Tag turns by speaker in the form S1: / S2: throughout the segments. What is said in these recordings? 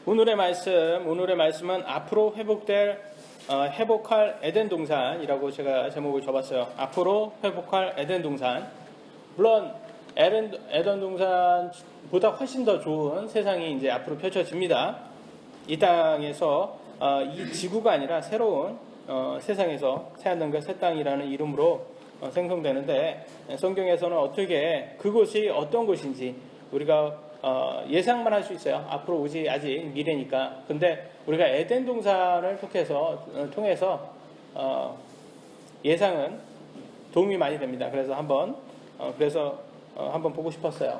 S1: 오늘의 말씀은 앞으로 회복할 에덴 동산이라고 제가 제목을 줘봤어요. 앞으로 회복할 에덴 동산. 물론 에덴 동산보다 훨씬 더 좋은 세상이 이제 앞으로 펼쳐집니다. 이 땅에서 이 지구가 아니라 새로운 세상에서 새하늘과 새 땅이라는 이름으로 생성되는데, 성경에서는 어떻게 그곳이 어떤 곳인지 우리가 예상만 할 수 있어요. 앞으로 오지 아직 미래니까. 근데 우리가 에덴 동산을 통해서 예상은 도움이 많이 됩니다. 그래서 한번 보고 싶었어요.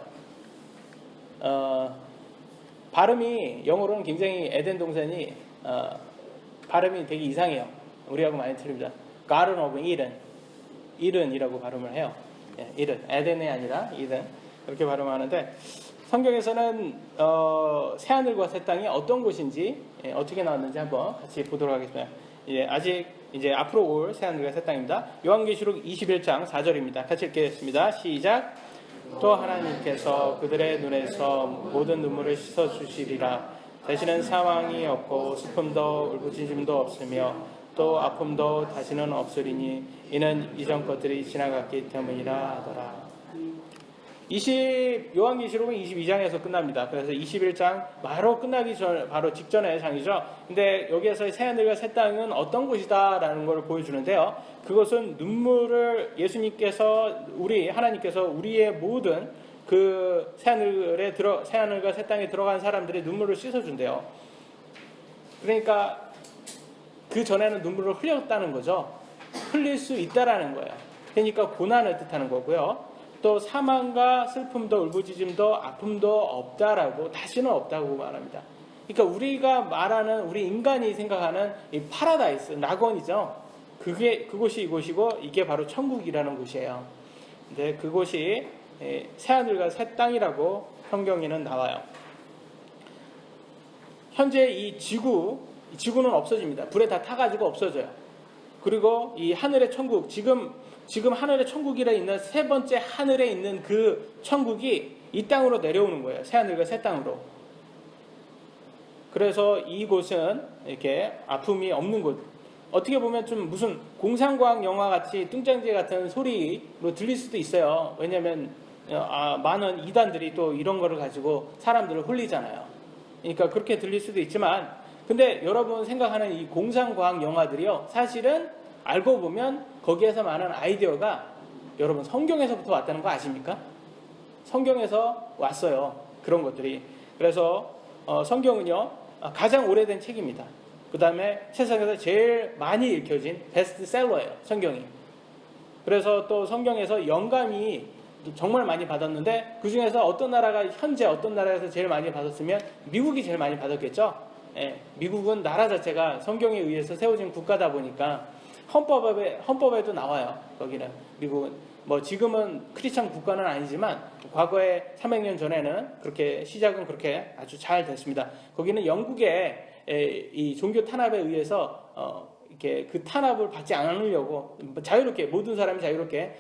S1: 발음이 영어로는 굉장히 에덴 동산이 발음이 되게 이상해요. 우리하고 많이 틀립니다. Garden of Eden이라고 발음을 해요. Eden, 에덴이 아니라 Eden 이렇게 발음하는데, 성경에서는 새하늘과 새 땅이 어떤 곳인지 어떻게 나왔는지 한번 같이 보도록 하겠습니다. 아직 앞으로 올 새하늘과 새 땅입니다. 요한계시록 21장 4절입니다. 같이 읽겠습니다. 시작. 또 하나님께서 그들의 눈에서 모든 눈물을 씻어주시리라. 다시는 사망이 없고 슬픔도 울부짖음도 없으며 또 아픔도 다시는 없으리니 이는 이전 것들이 지나갔기 때문이라 하더라. 요한계시록은 22장에서 끝납니다. 그래서 21장 바로 끝나기 바로 직전의 장이죠. 근데 여기에서 새하늘과 새 땅은 어떤 곳이다라는 걸 보여주는데요. 그것은 눈물을 하나님께서 우리의 모든 그 새하늘과 새 땅에 들어간 사람들의 눈물을 씻어준대요. 그러니까 그 전에는 눈물을 흘렸다는 거죠. 흘릴 수 있다라는 거예요. 그러니까 고난을 뜻하는 거고요. 또 사망과 슬픔도 울부짖음도 아픔도 없다라고, 다시는 없다고 말합니다. 그러니까 우리가 말하는, 우리 인간이 생각하는 이 파라다이스, 낙원이죠. 그곳이 이곳이고 이게 바로 천국이라는 곳이에요. 근데 그곳이 새하늘과 새 땅이라고 성경에는 나와요. 현재 이 지구는 없어집니다. 불에 다 타가지고 없어져요. 그리고 이 하늘의 천국, 지금 하늘의 천국이라 있는 세 번째 하늘에 있는 그 천국이 이 땅으로 내려오는 거예요. 새하늘과 새 땅으로. 그래서 이곳은 이렇게 아픔이 없는 곳. 어떻게 보면 좀 무슨 공상과학 영화 같이 뚱짱지 같은 소리로 들릴 수도 있어요. 왜냐하면 많은 이단들이 또 이런 거를 가지고 사람들을 홀리잖아요. 그러니까 그렇게 들릴 수도 있지만, 근데 여러분 생각하는 이 공상과학 영화들이요, 사실은 알고 보면 거기에서 많은 아이디어가 여러분 성경에서부터 왔다는 거 아십니까? 성경에서 왔어요. 그런 것들이. 그래서 성경은요 가장 오래된 책입니다. 그 다음에 세상에서 제일 많이 읽혀진 베스트셀러예요. 성경이. 그래서 또 성경에서 영감이 정말 많이 받았는데, 그 중에서 현재 어떤 나라에서 제일 많이 받았으면 미국이 제일 많이 받았겠죠. 미국은 나라 자체가 성경에 의해서 세워진 국가다 보니까 헌법에도 나와요. 거기는 미국은 지금은 크리스천 국가는 아니지만 과거에 300년 전에는 시작은 그렇게 아주 잘 됐습니다. 거기는 영국의 이 종교 탄압에 의해서 이렇게 그 탄압을 받지 않으려고 자유롭게, 모든 사람이 자유롭게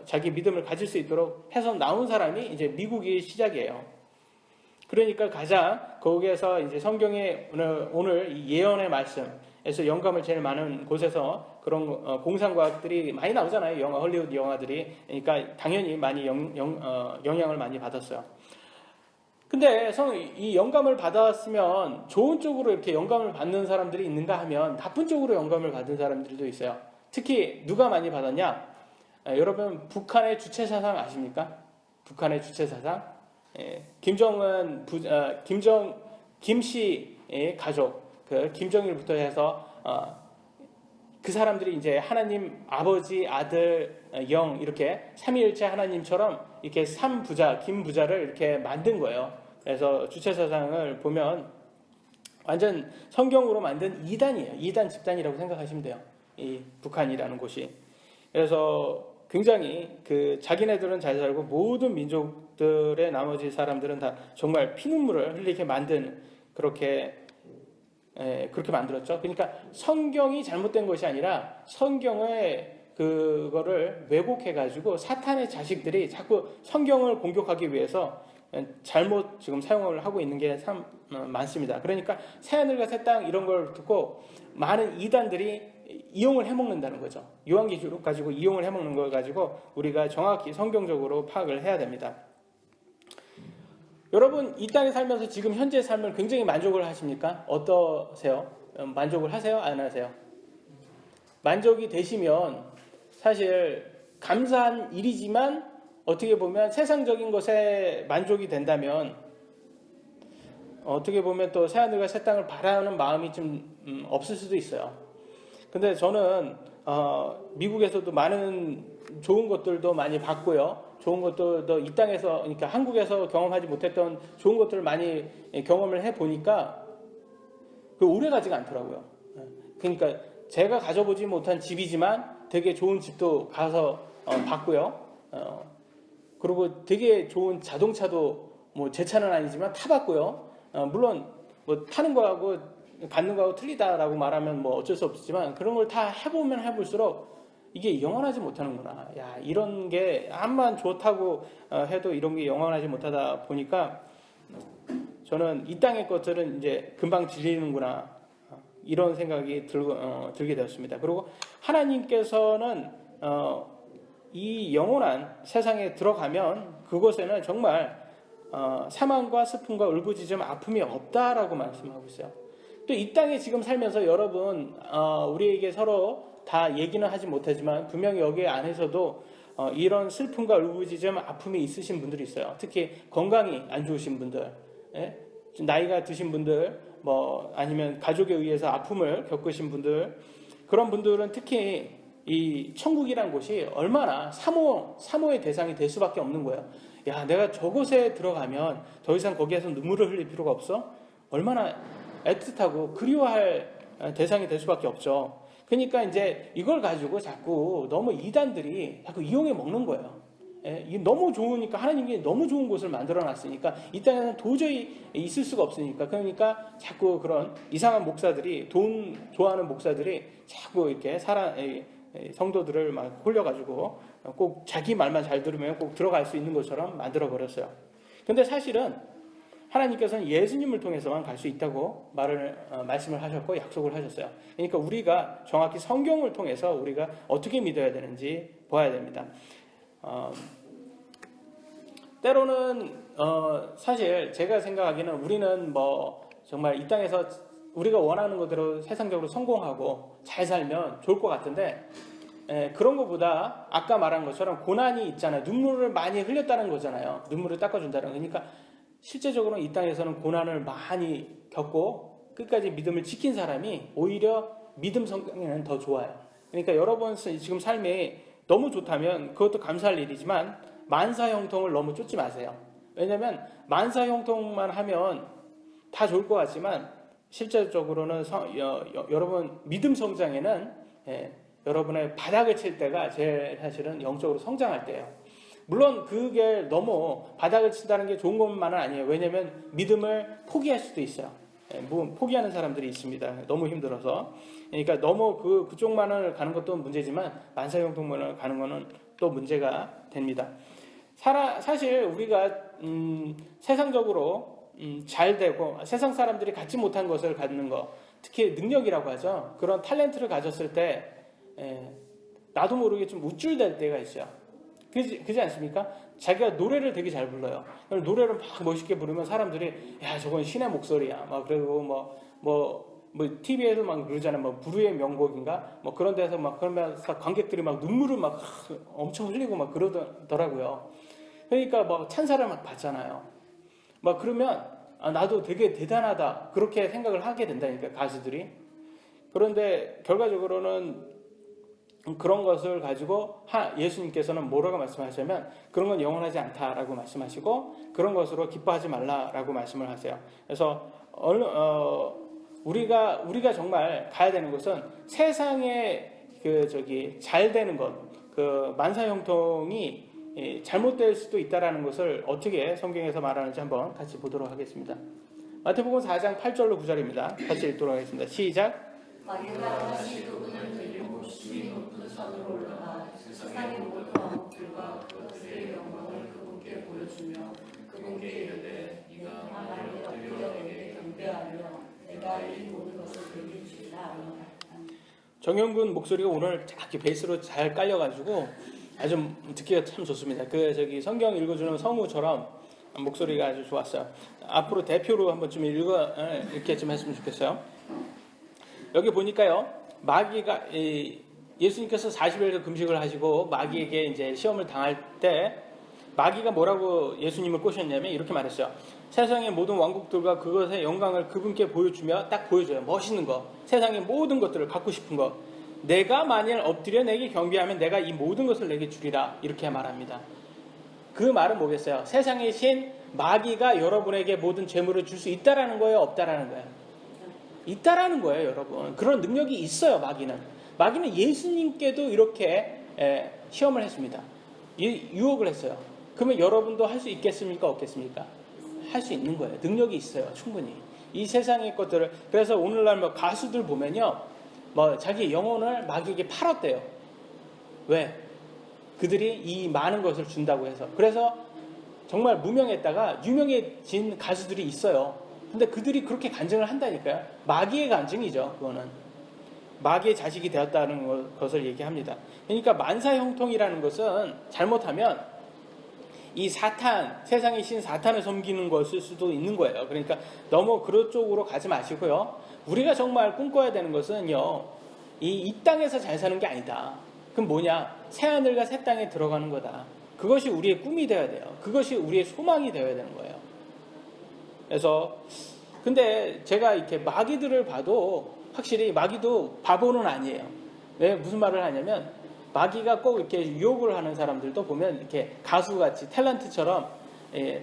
S1: 자기 믿음을 가질 수 있도록 해서 나온 사람이 이제 미국이 시작이에요. 그러니까 거기에서 이제 성경의 오늘 이 예언의 말씀에서 영감을 제일 많은 곳에서 그런 공상과학들이 많이 나오잖아요. 헐리우드 영화들이. 그러니까 당연히 많이 영향을 많이 받았어요. 근데 이 영감을 받았으면 좋은 쪽으로 이렇게 영감을 받는 사람들이 있는가 하면 나쁜 쪽으로 영감을 받은 사람들도 있어요. 특히 누가 많이 받았냐? 여러분 북한의 주체사상 아십니까? 북한의 주체사상? 김씨의 가족, 김정일부터 해서 그 사람들이 이제 하나님 아버지, 아들, 영 이렇게 삼위일체 하나님처럼 이렇게 김부자를 이렇게 만든 거예요. 그래서 주체사상을 보면 완전 성경으로 만든 이단이에요. 이단 집단이라고 생각하시면 돼요. 이 북한이라는 곳이. 그래서 굉장히 자기네들은 잘 살고 모든 민족들의 나머지 사람들은 다 정말 피눈물을 흘리게 만든 그렇게 만들었죠. 그러니까 성경이 잘못된 것이 아니라 성경의 그거를 왜곡해가지고 사탄의 자식들이 자꾸 성경을 공격하기 위해서 잘못 지금 사용을 하고 있는 게 참 많습니다. 그러니까 새하늘과 새 땅 이런 걸 듣고 많은 이단들이 이용을 해먹는다는 거죠. 요한계시록 가지고 이용을 해먹는 걸 가지고 우리가 정확히 성경적으로 파악을 해야 됩니다. 여러분 이 땅에 살면서 지금 현재 삶을 굉장히 만족을 하십니까? 어떠세요? 만족을 하세요? 안 하세요? 만족이 되시면 사실 감사한 일이지만 어떻게 보면 세상적인 것에 만족이 된다면 어떻게 보면 또 새하늘과 새 땅을 바라는 마음이 좀 없을 수도 있어요. 근데 저는 미국에서도 많은 좋은 것들도 많이 봤고요. 좋은 것들도 이 땅에서 그러니까 한국에서 경험하지 못했던 좋은 것들을 많이 경험을 해보니까 오래 가지가 않더라고요. 그러니까 제가 가져보지 못한 집이지만 되게 좋은 집도 가서 봤고요. 그리고 되게 좋은 자동차도 뭐 제 차는 아니지만 타봤고요. 물론 뭐 타는 거하고 갖는 거하고 틀리다라고 말하면 뭐 어쩔 수 없지만 그런 걸 다 해보면 해볼수록 이게 영원하지 못하는구나. 야, 이런 게 암만 좋다고 해도 이런 게 영원하지 못하다 보니까 저는 이 땅의 것들은 이제 금방 질리는구나. 이런 생각이 들게 되었습니다. 그리고 하나님께서는 이 영원한 세상에 들어가면 그곳에는 정말 사망과 슬픔과 울부짖음 아픔이 없다라고 말씀하고 있어요. 또 이 땅에 지금 살면서 여러분 우리에게 서로 다 얘기는 하지 못하지만 분명히 여기 안에서도 이런 슬픔과 울부짖음 아픔이 있으신 분들이 있어요. 특히 건강이 안 좋으신 분들, 나이가 드신 분들, 뭐 아니면 가족에 의해서 아픔을 겪으신 분들, 그런 분들은 특히 이 천국이란 곳이 얼마나 사모의 대상이 될 수밖에 없는 거예요. 야, 내가 저곳에 들어가면 더 이상 거기에서 눈물을 흘릴 필요가 없어? 얼마나 애틋하고 그리워할 대상이 될 수밖에 없죠. 그러니까 이제 이걸 가지고 자꾸 너무 이단들이 자꾸 이용해 먹는 거예요. 이게 너무 좋으니까 하나님이 너무 좋은 곳을 만들어 놨으니까 이 땅에는 도저히 있을 수가 없으니까 그러니까 자꾸 그런 이상한 목사들이 돈 좋아하는 목사들이 자꾸 이렇게 성도들을 막 홀려가지고 꼭 자기 말만 잘 들으면 꼭 들어갈 수 있는 것처럼 만들어 버렸어요. 근데 사실은 하나님께서는 예수님을 통해서만 갈 수 있다고 말씀을 하셨고 약속을 하셨어요. 그러니까 우리가 정확히 성경을 통해서 우리가 어떻게 믿어야 되는지 봐야 됩니다. 때로는 사실 제가 생각하기에는 우리는 뭐 정말 이 땅에서 우리가 원하는 것대로 세상적으로 성공하고 잘 살면 좋을 것 같은데 그런 것보다 아까 말한 것처럼 고난이 있잖아요. 눈물을 많이 흘렸다는 거잖아요. 눈물을 닦아준다는 거. 그러니까 실제적으로 이 땅에서는 고난을 많이 겪고 끝까지 믿음을 지킨 사람이 오히려 믿음 성경에는 더 좋아요. 그러니까 여러분 지금 삶이 너무 좋다면 그것도 감사할 일이지만 만사형통을 너무 쫓지 마세요. 왜냐하면 만사형통만 하면 다 좋을 것 같지만 실제적으로는 여러분 믿음 성장에는 여러분의 바닥을 칠 때가 제일 사실은 영적으로 성장할 때예요. 물론 그게 너무 바닥을 친다는 게 좋은 것만은 아니에요. 왜냐하면 믿음을 포기할 수도 있어요. 포기하는 사람들이 있습니다. 너무 힘들어서. 그러니까 너무 그쪽만을 가는 것도 문제지만 만사형통만을 가는 거는 또 문제가 됩니다. 사실 우리가 세상적으로 잘 되고 세상 사람들이 갖지 못한 것을 갖는 거, 특히 능력이라고 하죠. 그런 탤런트를 가졌을 때 나도 모르게 좀 우쭐댈 때가 있어요. 그지 않습니까? 자기가 노래를 되게 잘 불러요. 노래를 막 멋있게 부르면 사람들이 야 저건 신의 목소리야. 막 그리고 뭐 TV에서 막 그러잖아요. 뭐 부르의 명곡인가? 뭐 그런 데서 막 그러면서 관객들이 막 눈물을 막 엄청 흘리고 막 그러더라고요. 그러니까 막 찬사를 막 받잖아요. 막 그러면 나도 되게 대단하다 그렇게 생각을 하게 된다니까 가수들이. 그런데 결과적으로는 그런 것을 가지고 예수님께서는 뭐라고 말씀하시냐면 그런 건 영원하지 않다라고 말씀하시고 그런 것으로 기뻐하지 말라라고 말씀을 하세요. 그래서 우리가 정말 가야 되는 것은 세상에 잘 되는 것, 만사형통이 잘못될 수도 있다라는 것을 어떻게 성경에서 말하는지 한번 같이 보도록 하겠습니다. 마태복음 4장 8절로 9절입니다. 같이 읽도록 하겠습니다. 시작.
S2: 마귀가 다시 그분을 데리고 주님 높은 산으로 올라가 세상의 모든 왕국들과 그것들의 영광을 그분께 보여주며 그분께 내게 이르되 네가 나를 엎드려 내게 경배하며 내가 이 모든 것을 내게 주리라.
S1: 정영근 목소리가 오늘 이렇게 베이스로 잘 깔려가지고 아주 듣기가 참 좋습니다. 저기 성경 읽어주는 성우처럼 목소리가 아주 좋았어요. 앞으로 대표로 한번 좀 이렇게 좀 했으면 좋겠어요. 여기 보니까요, 마귀가 예수님께서 40일간 금식을 하시고 마귀에게 이제 시험을 당할 때 마귀가 뭐라고 예수님을 꼬셨냐면 이렇게 말했어요. 세상의 모든 왕국들과 그것의 영광을 그분께 보여주며 딱 보여줘요. 멋있는 거, 세상의 모든 것들을 갖고 싶은 거. 내가 만일 엎드려 내게 경배하면 내가 이 모든 것을 내게 주리라. 이렇게 말합니다. 그 말은 뭐겠어요? 세상의 신 마귀가 여러분에게 모든 재물을 줄 수 있다라는 거예요? 없다라는 거예요? 있다라는 거예요, 여러분. 그런 능력이 있어요, 마귀는. 마귀는 예수님께도 이렇게 시험을 했습니다. 유혹을 했어요. 그러면 여러분도 할 수 있겠습니까? 없겠습니까? 할 수 있는 거예요. 능력이 있어요, 충분히. 이 세상의 것들을. 그래서 오늘날 뭐 가수들 보면요, 뭐 자기 영혼을 마귀에게 팔았대요. 왜? 그들이 이 많은 것을 준다고 해서. 그래서 정말 무명했다가 유명해진 가수들이 있어요. 근데 그들이 그렇게 간증을 한다니까요. 마귀의 간증이죠, 그거는. 마귀의 자식이 되었다는 것을 얘기합니다. 그러니까 만사형통이라는 것은 잘못하면 이 사탄, 세상의 신 사탄을 섬기는 것일 수도 있는 거예요. 그러니까 너무 그런 쪽으로 가지 마시고요. 우리가 정말 꿈꿔야 되는 것은요, 이 땅에서 잘 사는 게 아니다. 그럼 뭐냐? 새하늘과 새 땅에 들어가는 거다. 그것이 우리의 꿈이 되어야 돼요. 그것이 우리의 소망이 되어야 되는 거예요. 그래서 근데 제가 이렇게 마귀들을 봐도 확실히 마귀도 바보는 아니에요. 왜 무슨 말을 하냐면 마귀가 꼭 이렇게 유혹을 하는 사람들도 보면 이렇게 가수같이 탤런트처럼,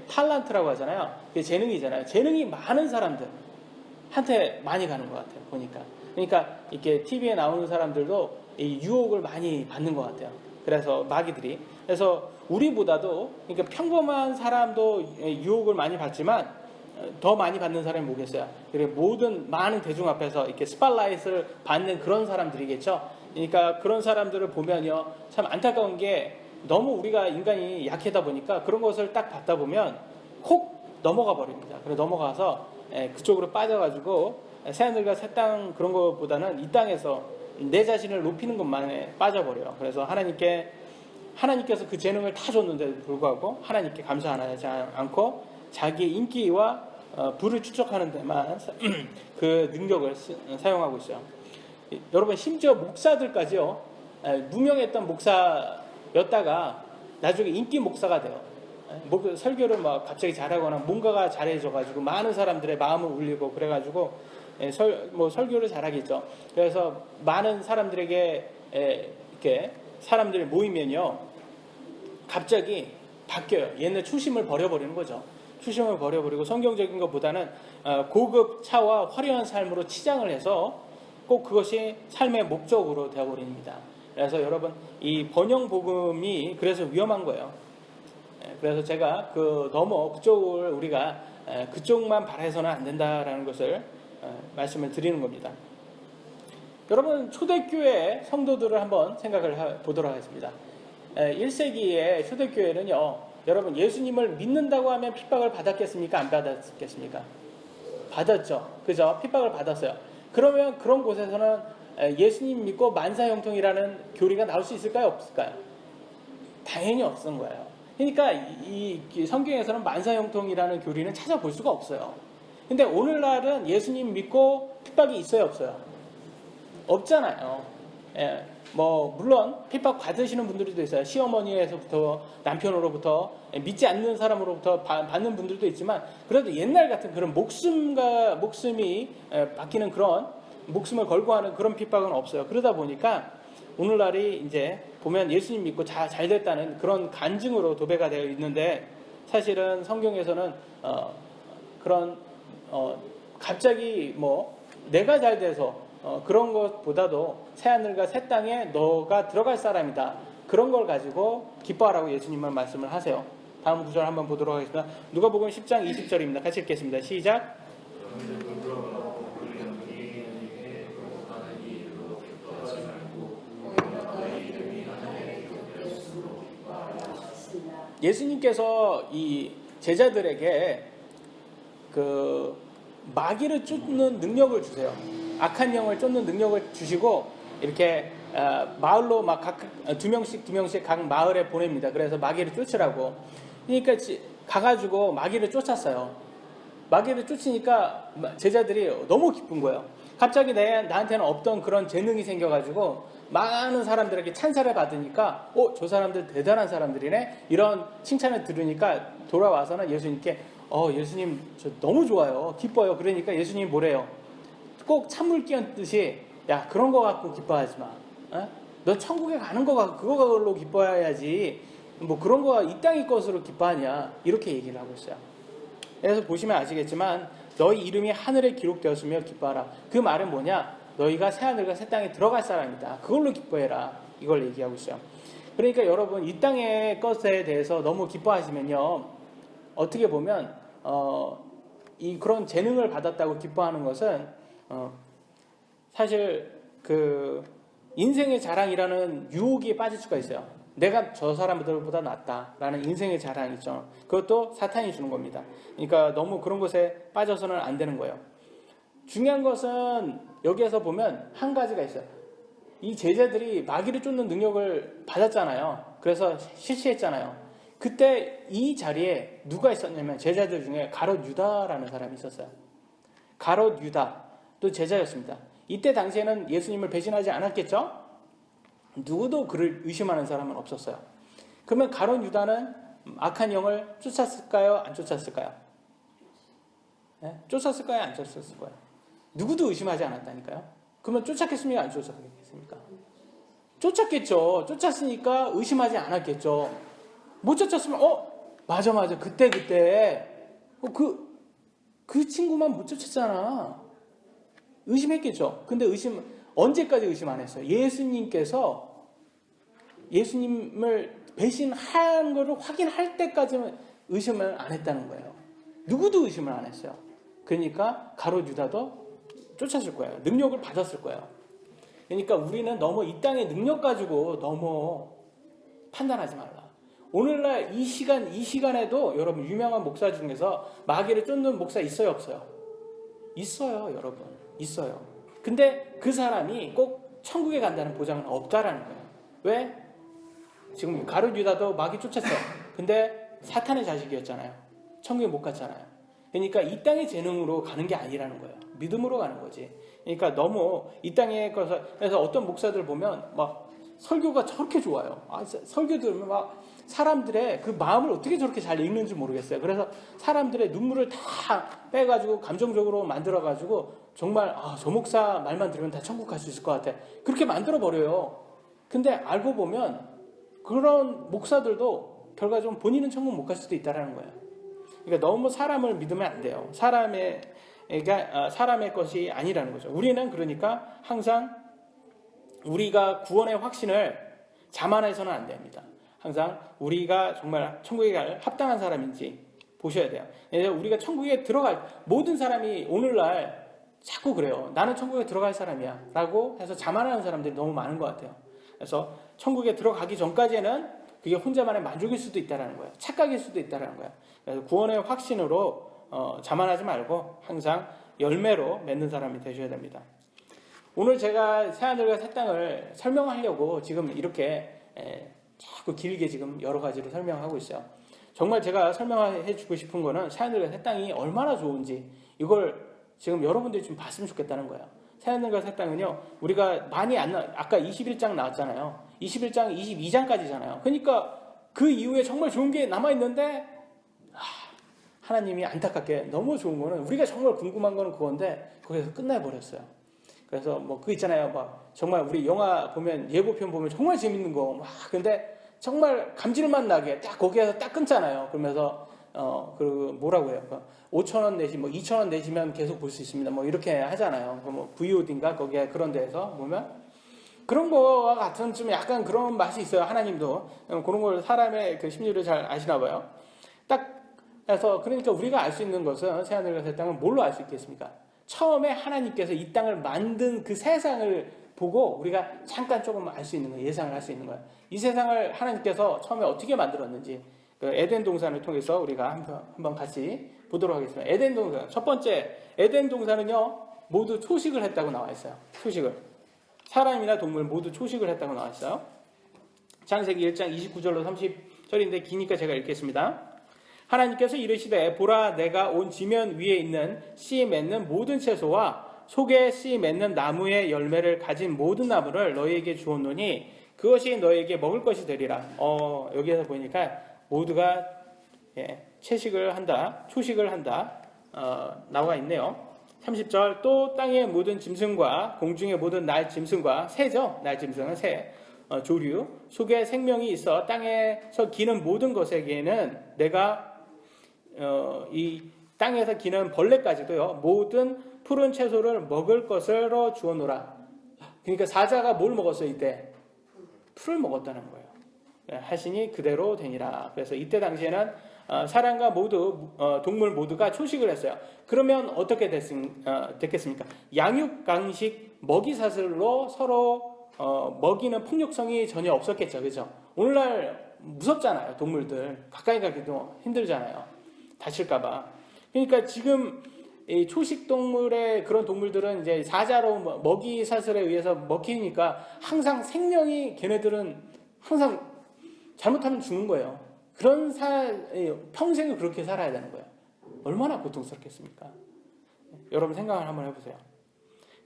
S1: 탤런트라고 하잖아요. 그게 재능이잖아요. 재능이 많은 사람들한테 많이 가는 것 같아요, 보니까. 그러니까 이렇게 TV에 나오는 사람들도 이 유혹을 많이 받는 것 같아요. 그래서 마귀들이. 그래서 우리보다도, 그러니까 평범한 사람도 유혹을 많이 받지만 더 많이 받는 사람이 뭐겠어요? 모든 많은 대중 앞에서 이렇게 스팟라이트를 받는 그런 사람들이겠죠. 그러니까 그런 사람들을 보면요, 참 안타까운 게 너무 우리가 인간이 약하다 보니까 그런 것을 딱 받다 보면 콕 넘어가 버립니다. 그래 넘어가서 그쪽으로 빠져가지고 새하늘과 새 땅 그런 것보다는 이 땅에서 내 자신을 높이는 것만에 빠져버려요. 그래서 하나님께서 그 재능을 다 줬는데도 불구하고 하나님께 감사 안 하지 않고 자기의 인기와 부를 추적하는 데만 그 능력을 사용하고 있어요. 여러분, 심지어 목사들까지요, 무명했던 목사였다가 나중에 인기 목사가 돼요. 설교를 막 갑자기 잘하거나 뭔가가 잘해져가지고 많은 사람들의 마음을 울리고 그래가지고 설교를 잘하겠죠. 그래서 많은 사람들에게 이렇게 사람들이 모이면요, 갑자기 바뀌어요. 옛날 초심을 버려버리는 거죠. 초심을 버려버리고 성경적인 것보다는 고급 차와 화려한 삶으로 치장을 해서 꼭 그것이 삶의 목적으로 되어버립니다. 그래서 여러분, 이 번영 복음이 그래서 위험한 거예요. 그래서 제가 너무 그쪽을 우리가 그쪽만 바라서는 안 된다라는 것을 말씀을 드리는 겁니다. 여러분, 초대교회 성도들을 한번 생각을 보도록 하겠습니다. 1세기의 초대교회는요, 여러분, 예수님을 믿는다고 하면 핍박을 받았겠습니까? 안 받았겠습니까? 받았죠. 그죠? 핍박을 받았어요. 그러면 그런 곳에서는 예수님 믿고 만사형통이라는 교리가 나올 수 있을까요? 없을까요? 당연히 없는 거예요. 그러니까 이 성경에서는 만사형통이라는 교리는 찾아볼 수가 없어요. 근데 오늘날은 예수님 믿고 핍박이 있어요, 없어요? 없잖아요. 물론 핍박 받으시는 분들도 있어요. 시어머니에서부터, 남편으로부터, 믿지 않는 사람으로부터 받는 분들도 있지만, 그래도 옛날 같은 그런 목숨이 바뀌는 그런, 목숨을 걸고 하는 그런 핍박은 없어요. 그러다 보니까 오늘날이 이제 보면 예수님 믿고 잘 됐다는 그런 간증으로 도배가 되어 있는데, 사실은 성경에서는 갑자기 내가 잘 돼서 그런 것보다도 새하늘과 새 땅에 너가 들어갈 사람이다, 그런 걸 가지고 기뻐하라고 예수님은 말씀을 하세요. 다음 구절 한번 보도록 하겠습니다. 누가복음 10장 20절입니다. 같이 읽겠습니다. 시작. 예수님께서 이 제자들에게 그 마귀를 쫓는 능력을 주세요. 악한 영을 쫓는 능력을 주시고 이렇게 마을로 막 각 두 명씩 각 마을에 보냅니다. 그래서 마귀를 쫓으라고. 그러니까 가가지고 마귀를 쫓았어요. 마귀를 쫓으니까 제자들이 너무 기쁜 거예요. 갑자기 나한테는 없던 그런 재능이 생겨가지고 많은 사람들에게 찬사를 받으니까 저 사람들 대단한 사람들이네, 이런 칭찬을 들으니까 돌아와서는 예수님께 예수님 저 너무 좋아요, 기뻐요. 그러니까 예수님이 뭐래요? 꼭 찬물 끼얹듯이 야, 그런 거 갖고 기뻐하지 마. 너 천국에 가는 거 갖고 그걸로 기뻐해야지, 뭐 그런 거 이 땅의 것으로 기뻐하냐, 이렇게 얘기를 하고 있어요. 그래서 보시면 아시겠지만 너희 이름이 하늘에 기록되었으며 기뻐하라. 그 말은 뭐냐? 너희가 새하늘과 새 땅에 들어갈 사람이다. 그걸로 기뻐해라. 이걸 얘기하고 있어요. 그러니까 여러분, 이 땅의 것에 대해서 너무 기뻐하시면요, 어떻게 보면 그런 재능을 받았다고 기뻐하는 것은 사실 그 인생의 자랑이라는 유혹에 빠질 수가 있어요. 내가 저 사람들보다 낫다라는 인생의 자랑이 있죠. 그것도 사탄이 주는 겁니다. 그러니까 너무 그런 것에 빠져서는 안 되는 거예요. 중요한 것은 여기에서 보면 한 가지가 있어요. 이 제자들이 마귀를 쫓는 능력을 받았잖아요. 그래서 실시했잖아요. 그때 이 자리에 누가 있었냐면 제자들 중에 가롯 유다라는 사람이 있었어요. 가롯 유다 또 제자였습니다. 이때 당시에는 예수님을 배신하지 않았겠죠? 누구도 그를 의심하는 사람은 없었어요. 그러면 가롯 유다는 악한 영을 쫓았을까요? 안 쫓았을까요? 네? 쫓았을까요? 안 쫓았을까요? 누구도 의심하지 않았다니까요. 그러면 쫓았겠습니까? 안 쫓았겠습니까? 쫓았겠죠. 쫓았으니까 의심하지 않았겠죠. 못 쫓았으면 맞아 그때 그 친구만 못 쫓았잖아. 의심했겠죠. 근데 언제까지 의심 안 했어요? 예수님을 배신한 것을 확인할 때까지는 의심을 안 했다는 거예요. 누구도 의심을 안 했어요. 그러니까 가롯 유다도 쫓았을 거예요. 능력을 받았을 거예요. 그러니까 우리는 너무 이 땅의 능력 가지고 너무 판단하지 말라. 오늘날 이 시간에도 여러분, 유명한 목사 중에서 마귀를 쫓는 목사 있어요, 없어요? 있어요, 여러분. 있어요. 근데 그 사람이 꼭 천국에 간다는 보장은 없다라는 거예요. 왜? 지금 가룟 유다도 마귀 쫓았어요. 근데 사탄의 자식이었잖아요. 천국에 못 갔잖아요. 그러니까 이 땅의 재능으로 가는 게 아니라는 거예요. 믿음으로 가는 거지. 그러니까 너무 이 땅에 그래서 어떤 목사들 보면 막 설교가 저렇게 좋아요. 설교 들으면 막 사람들의 그 마음을 어떻게 저렇게 잘 읽는지 모르겠어요. 그래서 사람들의 눈물을 다 빼가지고 감정적으로 만들어가지고 정말 저 목사 말만 들으면 다 천국 갈 수 있을 것 같아. 그렇게 만들어버려요. 근데 알고 보면 그런 목사들도 결과적으로 본인은 천국 못 갈 수도 있다는 거예요. 그러니까 너무 사람을 믿으면 안 돼요. 사람의 것이 아니라는 거죠. 우리는 그러니까 항상 우리가 구원의 확신을 자만해서는 안 됩니다. 항상 우리가 정말 천국에 갈 합당한 사람인지 보셔야 돼요. 우리가 천국에 들어갈 모든 사람이 오늘날 자꾸 그래요. 나는 천국에 들어갈 사람이야 라고 해서 자만하는 사람들이 너무 많은 것 같아요. 그래서 천국에 들어가기 전까지는 그게 혼자만의 만족일 수도 있다는 거예요. 착각일 수도 있다는 거예요. 그래서 구원의 확신으로 자만하지 말고 항상 열매로 맺는 사람이 되셔야 됩니다. 오늘 제가 새하늘과 새 땅을 설명하려고 지금 이렇게 자꾸 길게 지금 여러 가지로 설명하고 있어요. 정말 제가 설명해 주고 싶은 거는 새하늘과 새 땅이 얼마나 좋은지 이걸 지금 여러분들이 좀 봤으면 좋겠다는 거예요. 새하늘과 새 땅은요, 우리가 많이 아까 21장 나왔잖아요. 21장, 22장까지잖아요. 그러니까 그 이후에 정말 좋은 게 남아있는데 하나님이 안타깝게 너무 좋은 거는 우리가 정말 궁금한 거는 그건데 거기서 끝나버렸어요. 그래서 뭐 그거 있잖아요. 막 정말 우리 영화 보면 예고편 보면 정말 재밌는 거 막 근데 정말 감질만 나게 딱 거기에서 딱 끊잖아요. 그러면서 그 뭐라고 해요? 5,000원 내시 뭐 2,000원 내시면 계속 볼 수 있습니다. 뭐 이렇게 하잖아요. 뭐 VOD인가 거기에 그런 데서 보면 그런 거와 같은 좀 약간 그런 맛이 있어요. 하나님도 그런 걸 사람의 그 심리를 잘 아시나 봐요. 딱 해서 그러니까 우리가 알 수 있는 것은 새하늘과 새 땅은 뭘로 알 수 있겠습니까? 처음에 하나님께서 이 땅을 만든 그 세상을 보고 우리가 잠깐 조금 알 수 있는 거예요. 예상을 할 수 있는 거예요. 이 세상을 하나님께서 처음에 어떻게 만들었는지 그 에덴 동산을 통해서 우리가 한번 같이 보도록 하겠습니다. 에덴 동산 첫 번째 에덴 동산은요 모두 초식을 했다고 나와 있어요. 초식을 사람이나 동물 모두 초식을 했다고 나와 있어요. 창세기 1장 29절로 30절인데 기니까 제가 읽겠습니다. 하나님께서 이르시되 보라 내가 온 지면 위에 있는 씨 맺는 모든 채소와 속에 씨 맺는 나무의 열매를 가진 모든 나무를 너희에게 주었노니 그것이 너희에게 먹을 것이 되리라. 여기에서 보니까 모두가 채식을 한다, 초식을 한다 나와 있네요. 30절 또 땅의 모든 짐승과 공중의 모든 날 짐승과 새죠. 날 짐승은 새, 조류 속에 생명이 있어 땅에서 기는 모든 것에게는 내가 이 땅에서 기는 벌레까지도요 모든 푸른 채소를 먹을 것으로 주어노라. 그러니까 사자가 뭘 먹었어요 이때? 풀을 먹었다는 거예요. 하시니 그대로 되니라. 그래서 이때 당시에는 사람과 모두 동물 모두가 초식을 했어요. 그러면 어떻게 됐겠습니까? 양육강식 먹이사슬로 서로 먹이는 폭력성이 전혀 없었겠죠. 그죠? 오늘날 무섭잖아요. 동물들 가까이 가기도 힘들잖아요. 다칠까봐. 그러니까 지금 이 초식 동물의 그런 동물들은 이제 사자로 먹이 사슬에 의해서 먹히니까 항상 생명이 걔네들은 항상 잘못하면 죽는 거예요. 그런 평생을 그렇게 살아야 되는 거예요. 얼마나 고통스럽겠습니까? 여러분 생각을 한번 해보세요.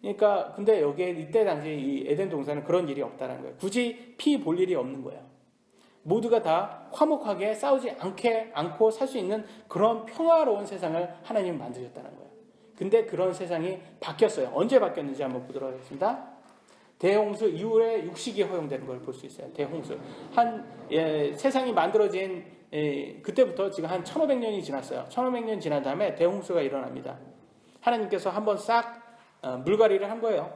S1: 그러니까 근데 여기에 이때 당시 이 에덴 동산은 그런 일이 없다는 거예요. 굳이 피 볼 일이 없는 거예요. 모두가 다 화목하게 싸우지 않고 살 수 있는 그런 평화로운 세상을 하나님은 만드셨다는 거예요. 근데 그런 세상이 바뀌었어요. 언제 바뀌었는지 한번 보도록 하겠습니다. 대홍수 이후에 육식이 허용되는 걸 볼 수 있어요. 대홍수. 세상이 만들어진 그때부터 지금 한 1500년이 지났어요. 1500년 지난 다음에 대홍수가 일어납니다. 하나님께서 한번 싹 물갈이를 한 거예요.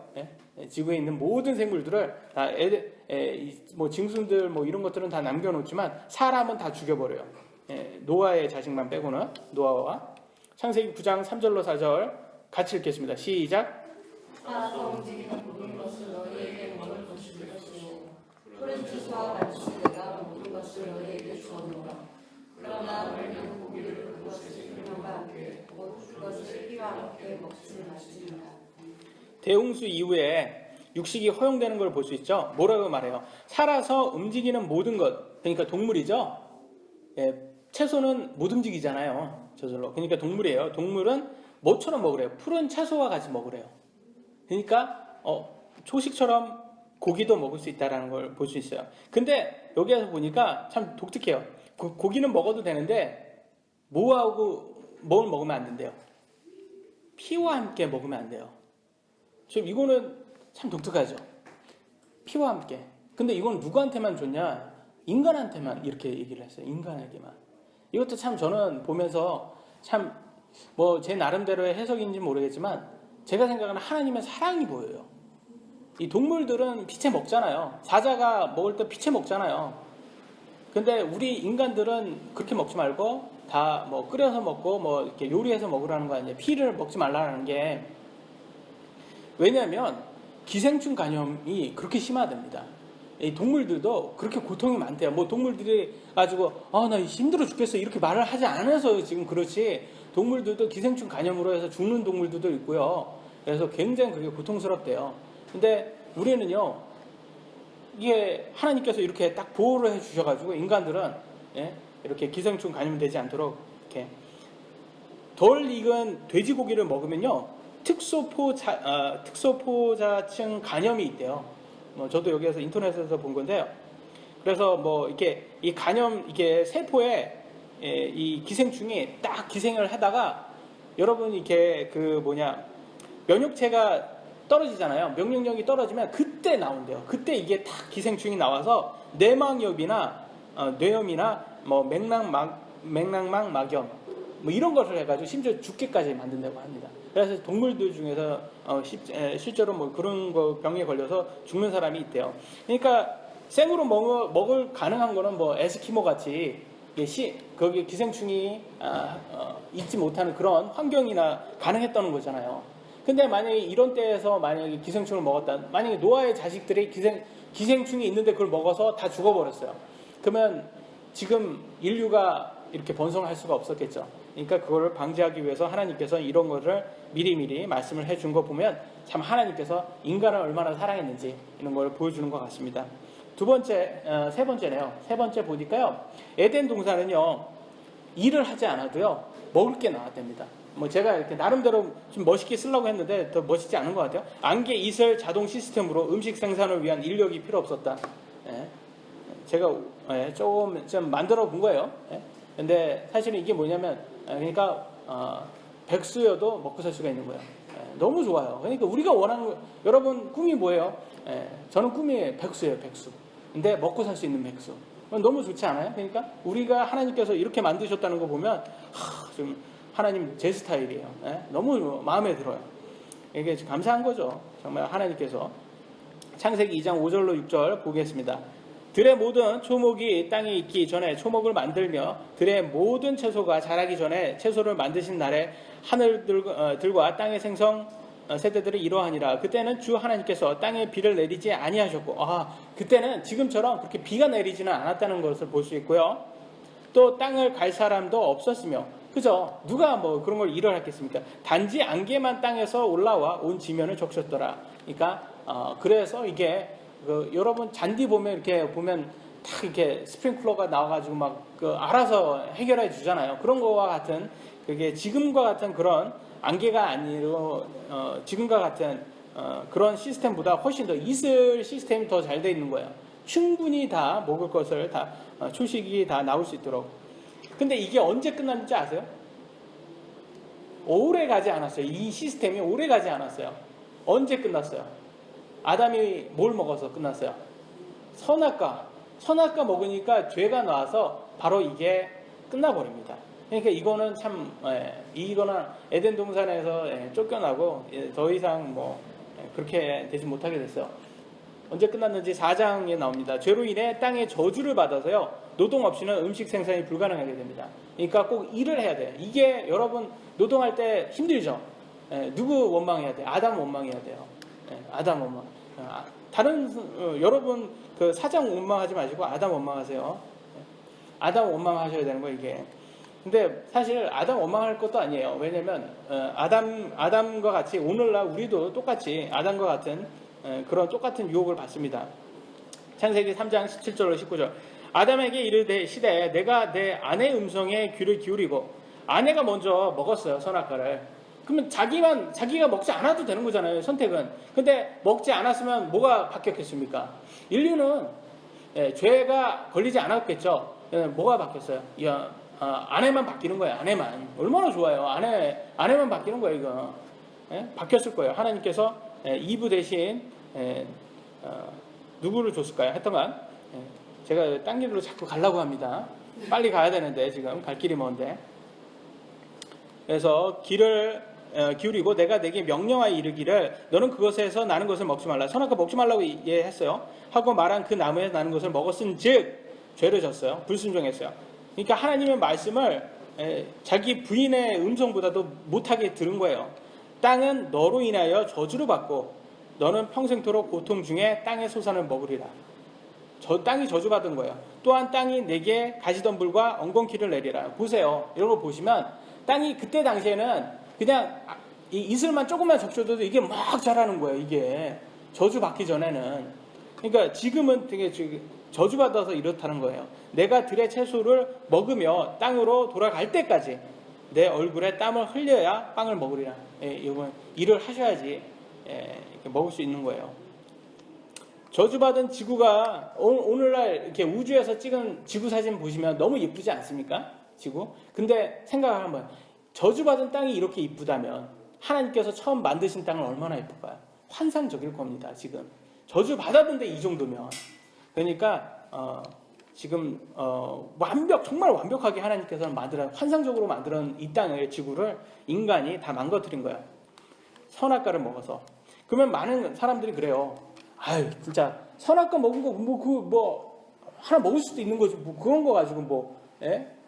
S1: 지구에 있는 모든 생물들을 다 뭐 짐승들 뭐 이런 것들은 다 남겨놓지만 사람은 다 죽여버려요. 노아의 자식만 빼고는 노아와 창세기 9장 3절로 4절 같이 읽겠습니다. 시작.
S2: 살아서 움직이는 모든 것을 너희에게 먹을 것이 될 것이요 푸른 채소와 같이 내가 모든 것을 너희에게 주었노라. 그러나 너희는 고기를 그것의 생명과 함께 곧 그것의 피와 함께 먹지 말지니라.
S1: 대홍수 이후에 육식이 허용되는 걸 볼 수 있죠. 뭐라고 말해요? 살아서 움직이는 모든 것, 그러니까 동물이죠. 채소는 못 움직이잖아요. 저절로. 그러니까 동물이에요. 동물은 뭐처럼 먹으래요? 푸른 채소와 같이 먹으래요. 그러니까 초식처럼 고기도 먹을 수 있다는 걸 볼 수 있어요. 근데 여기에서 보니까 참 독특해요. 고기는 먹어도 되는데 뭘 먹으면 안 된대요? 피와 함께 먹으면 안 돼요. 지금 이거는 참 독특하죠. 피와 함께. 근데 이건 누구한테만 줬냐? 인간한테만 이렇게 얘기를 했어요. 인간에게만. 이것도 참 저는 보면서 참 뭐 제 나름대로의 해석인지 모르겠지만 제가 생각하는 하나님의 사랑이 보여요. 이 동물들은 피채 먹잖아요. 사자가 먹을 때 피채 먹잖아요. 근데 우리 인간들은 그렇게 먹지 말고 다 뭐 끓여서 먹고 뭐 이렇게 요리해서 먹으라는 거 아니에요. 피를 먹지 말라는 게. 왜냐하면 기생충 감염이 그렇게 심하답니다. 이 동물들도 그렇게 고통이 많대요. 뭐 동물들이 가지고 나 힘들어 죽겠어 이렇게 말을 하지 않아서 지금 그렇지 동물들도 기생충 감염으로 해서 죽는 동물들도 있고요. 그래서 굉장히 그게 고통스럽대요. 근데 우리는요 이게 하나님께서 이렇게 딱 보호를 해주셔가지고 인간들은 이렇게 기생충 감염되지 않도록 이렇게 덜 익은 돼지고기를 먹으면요 특소포자층 감염이 있대요. 저도 여기에서 인터넷에서 본 건데요. 그래서 뭐 이렇게 이 감염 이게 세포에 이 기생충이 딱 기생을 하다가 여러분 이렇게 면역체가 떨어지잖아요. 면역력이 떨어지면 그때 나온대요. 그때 이게 딱 기생충이 나와서 내막염이나 뇌염이나 뭐 맥락막 막염 뭐 이런 것을 해가지고 심지어 죽게까지 만든다고 합니다. 그래서 동물들 중에서 실제로 뭐 그런 병에 걸려서 죽는 사람이 있대요. 그러니까 생으로 먹을 가능한 거는 뭐 에스키모 같이 거기 기생충이 있지 못하는 그런 환경이나 가능했다는 거잖아요. 근데 만약에 이런 때에서 만약에 기생충을 먹었다, 만약에 노아의 자식들이 기생충이 있는데 그걸 먹어서 다 죽어버렸어요. 그러면 지금 인류가 이렇게 번성할 수가 없었겠죠. 그러니까 그거를 방지하기 위해서 하나님께서 이런 거를 미리미리 말씀을 해준 거 보면 참 하나님께서 인간을 얼마나 사랑했는지 이런 걸 보여주는 것 같습니다. 세 번째네요. 세 번째 보니까요. 에덴 동산은요. 일을 하지 않아도요. 먹을 게 나왔답니다. 뭐 제가 이렇게 나름대로 좀 멋있게 쓰려고 했는데 더 멋있지 않은 것 같아요. 안개 이슬 자동 시스템으로 음식 생산을 위한 인력이 필요 없었다. 예. 제가 조금 좀 만들어 본 거예요. 예. 근데 사실은 이게 뭐냐면 그러니까 백수여도 먹고 살 수가 있는 거예요. 예. 너무 좋아요. 그러니까 우리가 원하는 거, 여러분 꿈이 뭐예요? 예. 저는 꿈이 백수예요. 백수. 근데 먹고 살 수 있는 백수. 너무 좋지 않아요? 그러니까 우리가 하나님께서 이렇게 만드셨다는 거 보면 좀 하나님 제 스타일이에요. 예? 너무 마음에 들어요. 이게 감사한 거죠. 정말 하나님께서. 창세기 2장 5절로 6절 보겠습니다. 들의 모든 초목이 땅에 있기 전에 초목을 만들며 들의 모든 채소가 자라기 전에 채소를 만드신 날에 하늘들과 땅의 생성 세대들이 이러하니라. 그때는 주 하나님께서 땅에 비를 내리지 아니하셨고, 그때는 지금처럼 그렇게 비가 내리지는 않았다는 것을 볼 수 있고요. 또 땅을 갈 사람도 없었으며, 그죠? 누가 뭐 그런 걸 일을 했겠습니까? 단지 안개만 땅에서 올라와 온 지면을 적셨더라. 그러니까 그래서 이게 여러분 잔디 보면 이렇게 보면 딱 이렇게 스프링클러가 나와가지고 막 알아서 해결해 주잖아요. 그런 거와 같은 그게 지금과 같은 그런 안개가 아니고 지금과 같은 그런 시스템보다 훨씬 더 이슬 시스템이 더 잘 돼 있는 거예요. 충분히 다 먹을 것을 다 초식이 다 나올 수 있도록. 근데 이게 언제 끝났는지 아세요? 오래 가지 않았어요. 이 시스템이 오래 가지 않았어요. 언제 끝났어요? 아담이 뭘 먹어서 끝났어요? 선악과 먹으니까 죄가 나와서 바로 이게 끝나버립니다. 그러니까 이거는 참 이거는 에덴 동산에서 쫓겨나고 더 이상 뭐 그렇게 되지 못하게 됐어요. 언제 끝났는지 4장에 나옵니다. 죄로 인해 땅에 저주를 받아서요. 노동 없이는 음식 생산이 불가능하게 됩니다. 그러니까 꼭 일을 해야 돼요. 이게 여러분 노동할 때 힘들죠. 누구 원망해야 돼요? 아담 원망해야 돼요. 아담 원망. 다른 여러분 그 사장 원망하지 마시고 아담 원망하세요. 아담 원망하셔야 되는 거예요, 이게. 근데 사실 아담 원망할 것도 아니에요. 왜냐면 아담과 같이 오늘날 우리도 똑같이 아담과 같은 그런 똑같은 유혹을 받습니다. 창세기 3장 17절로 19절. 아담에게 이르되 시대 내가 내 아내 음성에 귀를 기울이고 아내가 먼저 먹었어요, 선악과를. 그러면 자기가 먹지 않아도 되는 거잖아요, 선택은. 근데 먹지 않았으면 뭐가 바뀌었겠습니까? 인류는 죄가 걸리지 않았겠죠. 뭐가 바뀌었어요? 아내만 바뀌는 거예요. 아내만. 얼마나 좋아요. 아내만 바뀌는 거예요, 이거. 바뀌었을 거예요. 하나님께서 이브 대신 누구를 줬을까요? 하여튼간 제가 딴 길로 자꾸 가려고 합니다. 빨리 가야 되는데 지금 갈 길이 먼데. 그래서 길을 기울이고 내가 내게 명령하여 이르기를 너는 그것에서 나는 것을 먹지 말라. 선악과 먹지 말라고 했어요. 하고 말한 그 나무에서 나는 것을 먹었은즉 죄를 졌어요. 불순종했어요. 그러니까 하나님의 말씀을 자기 부인의 음성보다도 못하게 들은 거예요. 땅은 너로 인하여 저주를 받고 너는 평생토록 고통 중에 땅의 소산을 먹으리라. 땅이 저주받은 거예요. 또한 땅이 내게 가시덤불과 엉겅퀴를 내리라. 보세요. 이런 거 보시면 땅이 그때 당시에는 그냥 이 이슬만 조금만 적셔도 이게 막 자라는 거예요. 이게 저주받기 전에는. 그러니까 지금은 되게 저주받아서 이렇다는 거예요. 내가 들의 채소를 먹으며 땅으로 돌아갈 때까지 내 얼굴에 땀을 흘려야 빵을 먹으리라. 이건 일을 하셔야지 이렇게 먹을 수 있는 거예요. 저주받은 지구가 오늘날 이렇게 우주에서 찍은 지구 사진 보시면 너무 예쁘지 않습니까? 지구. 근데 생각을 한번 저주받은 땅이 이렇게 이쁘다면 하나님께서 처음 만드신 땅은 얼마나 예쁠까요? 환상적일 겁니다. 지금 저주받았는데 이 정도면. 그러니까 지금 정말 완벽하게 하나님께서는 환상적으로 만든 이 땅을, 지구를 인간이 다 망가뜨린 거야. 선악과를 먹어서. 그러면 많은 사람들이 그래요. 아유, 진짜 선악과 먹은 거 하나 먹을 수도 있는 거지. 뭐 그런 거 가지고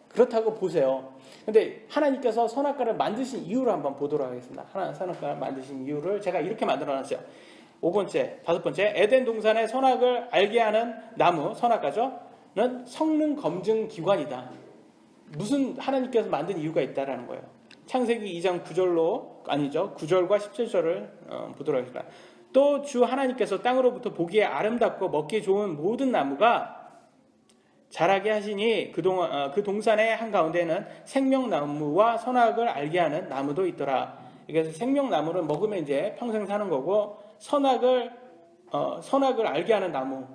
S1: 그렇다고 보세요. 근데 하나님께서 선악과를 만드신 이유를 한번 보도록 하겠습니다. 선악과를 만드신 이유를 제가 이렇게 만들어놨어요. 5번째, 5번째, 에덴 동산의 선악을 알게 하는 나무, 선악과죠. 성능 검증 기관이다. 무슨 하나님께서 만든 이유가 있다라는 거예요. 창세기 2장 9절로 아니죠. 9절과 17절을 보도록 하겠습니다. 또 주 하나님께서 땅으로부터 보기에 아름답고 먹기 좋은 모든 나무가 자라게 하시니 그 동산의 한가운데에는 생명나무와 선악을 알게 하는 나무도 있더라. 그래서 생명나무를 먹으면 이제 평생 사는 거고 선악을 알게 하는 나무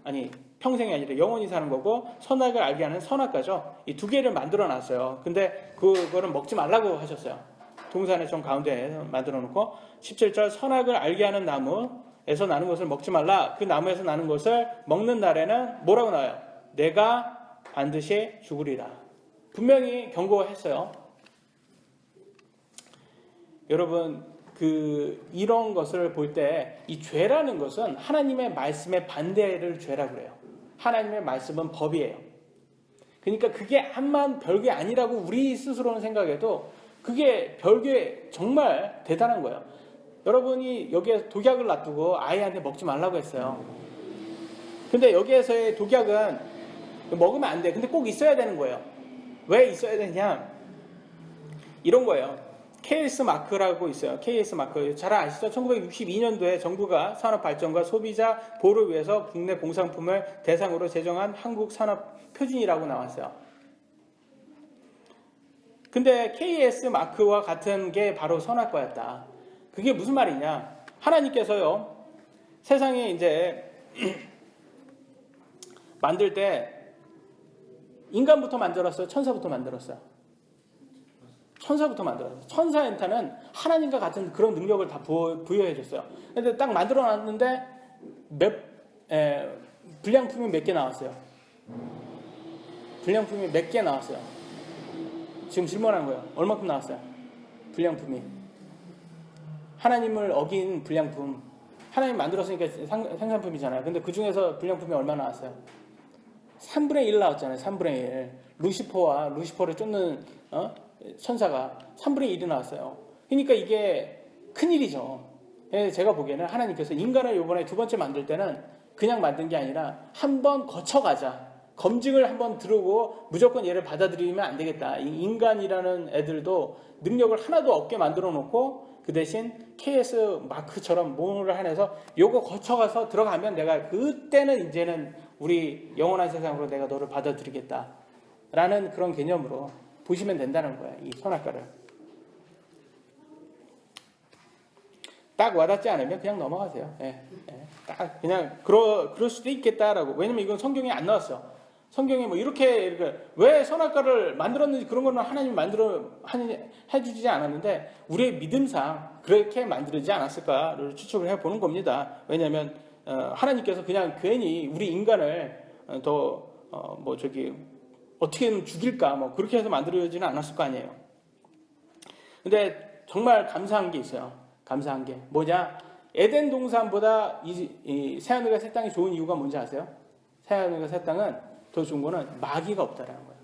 S1: 아니 평생이 아니라 영원히 사는 거고 선악을 알게 하는 선악과죠. 이 두 개를 만들어 놨어요. 근데 그거를 먹지 말라고 하셨어요. 동산의 정 가운데에 만들어 놓고 17절 선악을 알게 하는 나무에서 나는 것을 먹지 말라. 그 나무에서 나는 것을 먹는 날에는 뭐라고 나와요? 내가 반드시 죽으리라. 분명히 경고했어요. 여러분 이런 것을 볼 때 이 죄라는 것은 하나님의 말씀에 반대를 죄라고 그래요. 하나님의 말씀은 법이에요. 그러니까 그게 암만 별게 아니라고 우리 스스로는 생각해도 그게 별게 정말 대단한 거예요. 여러분이 여기에 독약을 놔두고 아이한테 먹지 말라고 했어요. 근데 여기에서의 독약은 먹으면 안 돼. 근데 꼭 있어야 되는 거예요. 왜 있어야 되냐? 이런 거예요. KS 마크라고 있어요. KS 마크. 잘 아시죠? 1962년도에 정부가 산업발전과 소비자 보호를 위해서 국내 공산품을 대상으로 제정한 한국 산업 표준이라고 나왔어요. 근데 KS 마크와 같은 게 바로 선악과였다. 그게 무슨 말이냐? 하나님께서요, 세상에 이제 만들 때 인간부터 만들었어요? 천사부터 만들었어요? 천사부터 만들었어요. 천사한테는 하나님과 같은 그런 능력을 다 부여해 줬어요. 근데 딱 만들어 놨는데 불량품이 몇 개 나왔어요? 불량품이 몇 개 나왔어요? 지금 질문한 거예요. 얼마큼 나왔어요? 불량품이. 하나님을 어긴 불량품. 하나님 만들었으니까 생산품이잖아요. 근데 그 중에서 불량품이 얼마 나왔어요? 3분의 1 나왔잖아요. 3분의 1. 루시퍼를 쫓는 천사가 3분의 1이 나왔어요. 그러니까 이게 큰일이죠. 제가 보기에는 하나님께서 인간을 이번에 두 번째 만들 때는 그냥 만든 게 아니라 한번 거쳐가자. 검증을 한번 들고 무조건 얘를 받아들이면 안 되겠다. 이 인간이라는 애들도 능력을 하나도 없게 만들어 놓고 그 대신 KS 마크처럼 몸을 한해서 요거 거쳐가서 들어가면 내가 그때는 이제는 우리 영원한 세상으로 내가 너를 받아들이겠다. 라는 그런 개념으로 보시면 된다는 거야. 이 선악과를. 딱 와닿지 않으면 그냥 넘어가세요. 딱 그냥 그럴 수도 있겠다라고. 왜냐면 이건 성경에 안 나왔어. 성경에 뭐 이렇게 왜 선악과를 만들었는지 그런 거는 하나님이 해주지 않았는데 우리의 믿음상 그렇게 만들지 않았을까를 추측을 해보는 겁니다. 왜냐하면 하나님께서 그냥 괜히 우리 인간을 어떻게든 죽일까 그렇게 해서 만들어지는 않았을 거 아니에요. 근데 정말 감사한 게 있어요. 감사한 게 뭐냐? 에덴 동산보다 이 새하늘과 새 땅이 좋은 이유가 뭔지 아세요? 새하늘과 새 땅은 더 좋은 거는 마귀가 없다라는 거예요.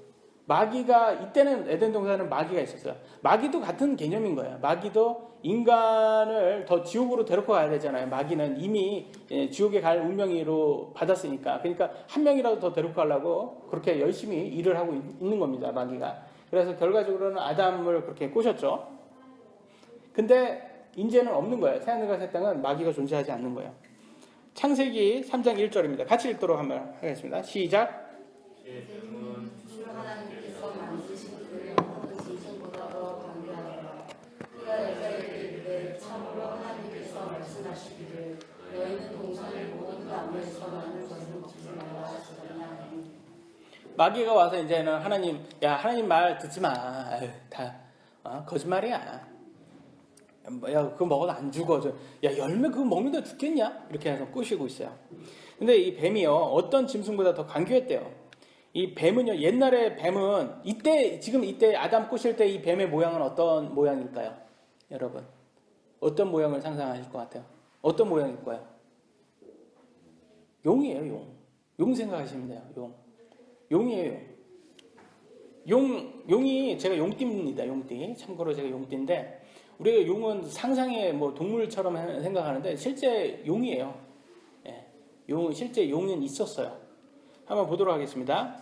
S1: 마귀가 이때는 에덴 동산은 마귀가 있었어요. 마귀도 같은 개념인 거예요. 마귀도 인간을 더 지옥으로 데리고 가야 되잖아요. 마귀는 이미 지옥에 갈 운명으로 받았으니까. 그러니까 한 명이라도 더 데리고 가려고 그렇게 열심히 일을 하고 있는 겁니다. 마귀가. 그래서 결과적으로는 아담을 그렇게 꼬셨죠. 근데 이제는 없는 거예요. 새하늘과 새 땅은 마귀가 존재하지 않는 거예요. 창세기 3장 1절입니다. 같이 읽도록 한번 하겠습니다. 시작.
S2: 주 하나님께서 만드신 그의 모든 짐승보다 더 강대하더라. 그가 여자에게 이르되 참으로 하나님께서 말씀하시기를 너희는 동산의 모든 나무에서 나는 것을 먹지 말라 하시더라. 마귀가 와서 이제는 하나님 말 듣지 마. 다 거짓말이야. 야, 그거 먹어도 안 죽어. 야, 열매 그거 먹는데 죽겠냐? 이렇게 해서 꼬시고 있어요. 근데 이 뱀이요, 어떤 짐승보다 더 간교했대요. 이 뱀은요, 옛날에 뱀은 지금 이때 아담 꼬실 때 이 뱀의 모양은 어떤 모양일까요? 여러분, 어떤 모양을 상상하실 것 같아요? 어떤 모양일 거예요? 용이에요, 용. 용 생각하시면 돼요, 용. 용이에요, 용. 용이 제가 용띠입니다, 용띠. 참고로 제가 용띠인데, 우리가 용은 상상의 동물처럼 생각하는데 실제 용이에요. 실제 용은 있었어요.
S1: 한번 보도록 하겠습니다.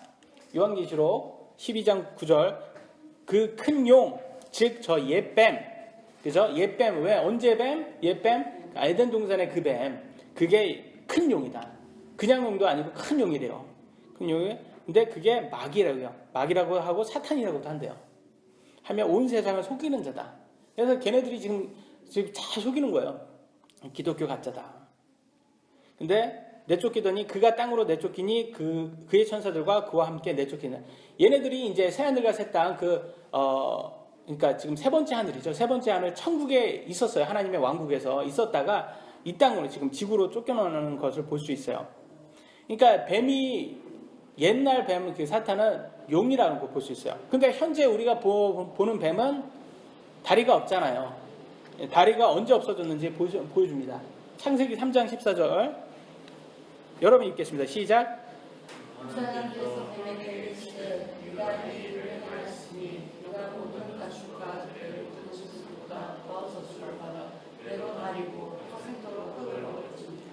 S1: 요한계시록 12장 9절 그 큰 용, 즉 저 옛뱀, 그죠? 옛뱀, 왜 언제 뱀? 옛뱀? 에덴 동산의 그 뱀, 그게 큰 용이다. 그냥 용도 아니고 큰 용이래요. 큰 용이. 근데 그게 마귀라고요. 마귀라고 하고 사탄이라고도 한대요. 하면 온 세상을 속이는 자다. 그래서 걔네들이 지금 잘 속이는 거예요. 기독교 가짜다. 근데 내쫓기더니 그가 땅으로 내쫓기니 그의 천사들과 그와 함께 내쫓기는. 얘네들이 이제 새하늘과 새 땅 그러니까 지금 세 번째 하늘이죠. 세 번째 하늘 천국에 있었어요. 하나님의 왕국에서 있었다가 이 땅으로 지금 지구로 쫓겨나는 것을 볼 수 있어요. 그러니까 뱀이 옛날 뱀 그 사탄은 용이라는 걸 볼 수 있어요. 근데 현재 우리가 보는 뱀은 다리가 없잖아요. 다리가 언제 없어졌는지 보여줍니다. 창세기 3장 14절 여러분 읽겠습니다. 시작.
S2: 하나님께서 뱀에게 이르시되 네가 이 일을 행하였으니 네가 모든 가축과 뱀을 부르실 수보다 더 저주를 받아 배로 가리고 평생토록 흙을 먹을지니라.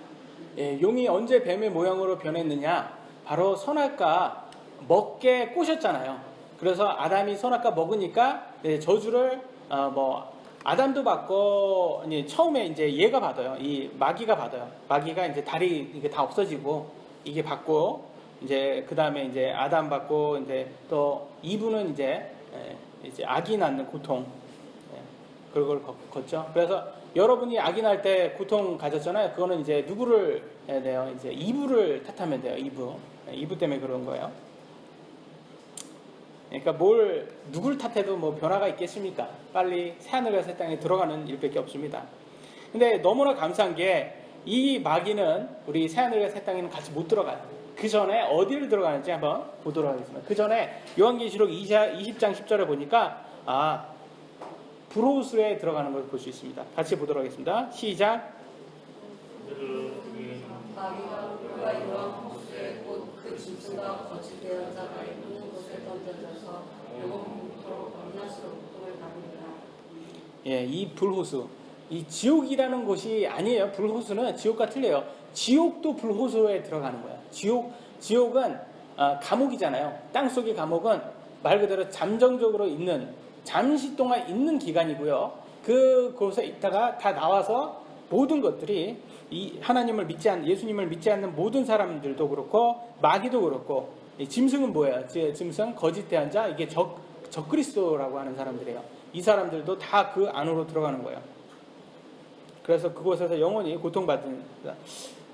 S1: 예, 용이 언제 뱀의 모양으로 변했느냐? 바로 선악과 먹게 꼬셨잖아요. 그래서 아담이 선악과 먹으니까 저주를 아담도 받고 처음에 이제 얘가 받아요. 이 마귀가 받아요. 마귀가 이제 다리 이게 다 없어지고 이게 받고 이제 그 다음에 이제 아담 받고 이제 또 이브는 이제 아기 낳는 고통 그걸 걷죠. 그래서 여러분이 아기 낳을 때 고통 가졌잖아요. 그거는 이제 누구를 해야 돼요? 이제 이브를 탓하면 돼요. 이브 때문에 그런 거예요. 그러니까 누굴 탓해도 뭐 변화가 있겠습니까? 빨리 새하늘과 새 땅에 들어가는 일밖에 없습니다. 근데 너무나 감사한 게 이 마귀는 우리 새하늘과 새 땅에는 같이 못 들어가요. 그 전에 어디를 들어가는지 한번 보도록 하겠습니다. 그 전에 요한계시록 20장 10절에 보니까 불호수에 들어가는 걸 볼 수 있습니다. 같이 보도록 하겠습니다. 시작.
S2: 마귀가 그가 요한 호수에 곧 그 짐승과 거짓 대언자가 있는 곳에 던져져서 영원토록 밤낮으로 고통을 받는다.
S1: 예, 이 불호수, 이 지옥이라는 곳이 아니에요. 불호수는 지옥과 틀려요. 지옥도 불호수에 들어가는 거예요. 지옥은 감옥이잖아요. 땅속의 감옥은 말 그대로 잠정적으로 있는, 잠시 동안 있는 기간이고요. 그곳에 있다가 다 나와서 모든 것들이 이 하나님을 믿지 않는, 예수님을 믿지 않는 모든 사람들도 그렇고 마귀도 그렇고, 이 짐승은 뭐예요? 짐승, 거짓 대언자, 이게 적그리스도라고 하는 사람들이에요. 이 사람들도 다 그 안으로 들어가는 거예요. 그래서 그곳에서 영원히 고통받는.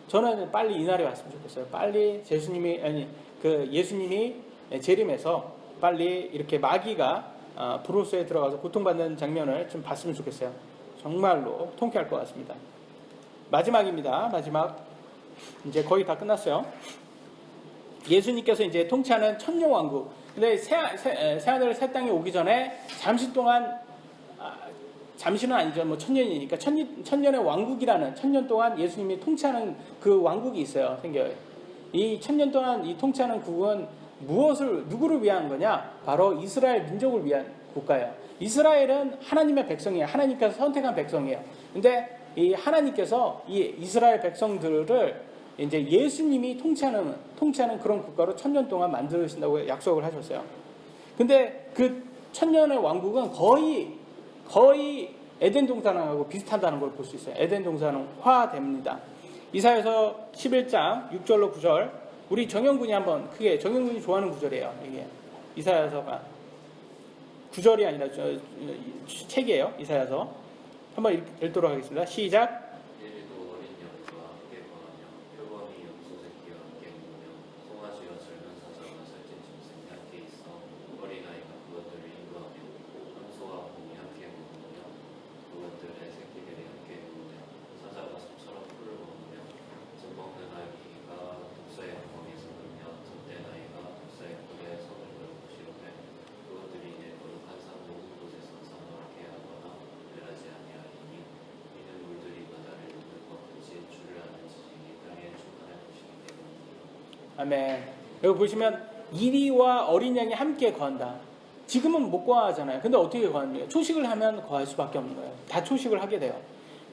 S1: 저는 빨리 이 날이 왔으면 좋겠어요. 빨리 예수님이 재림해서 빨리 이렇게 마귀가 불호수에 들어가서 고통받는 장면을 좀 봤으면 좋겠어요. 정말로 통쾌할 것 같습니다. 마지막입니다. 마지막. 이제 거의 다 끝났어요. 예수님께서 이제 통치하는 천년왕국. 근데 새하늘 새 땅에 오기 전에 잠시 동안, 잠시는 아니죠. 뭐 천년이니까 천년의 왕국이라는, 천년 동안 예수님이 통치하는 그 왕국이 있어요. 생겨요. 이 천년 동안 이 통치하는 국은 누구를 위한 거냐? 바로 이스라엘 민족을 위한 국가예요. 이스라엘은 하나님의 백성이에요. 하나님께서 선택한 백성이에요. 근데 이 하나님께서 이 이스라엘 백성들을 이제 예수님이 통치하는 그런 국가로 천년 동안 만드신다고 약속을 하셨어요. 근데 그 천년의 왕국은 거의 에덴 동산하고 비슷하다는 걸 볼 수 있어요. 에덴 동산은 화됩니다. 이사야서 11장 6절로 9절. 우리 정영군이 한번 크게, 정영군이 좋아하는 구절이에요. 이게 이사야서가 9절이 아니라 책이에요. 이사야서 한번 읽도록 하겠습니다. 시작. 아멘. 여기 보시면 이리와 어린 양이 함께 거한다. 지금은 못 거하잖아요. 근데 어떻게 거합니까? 초식을 하면 거할 수밖에 없는 거예요. 다 초식을 하게 돼요.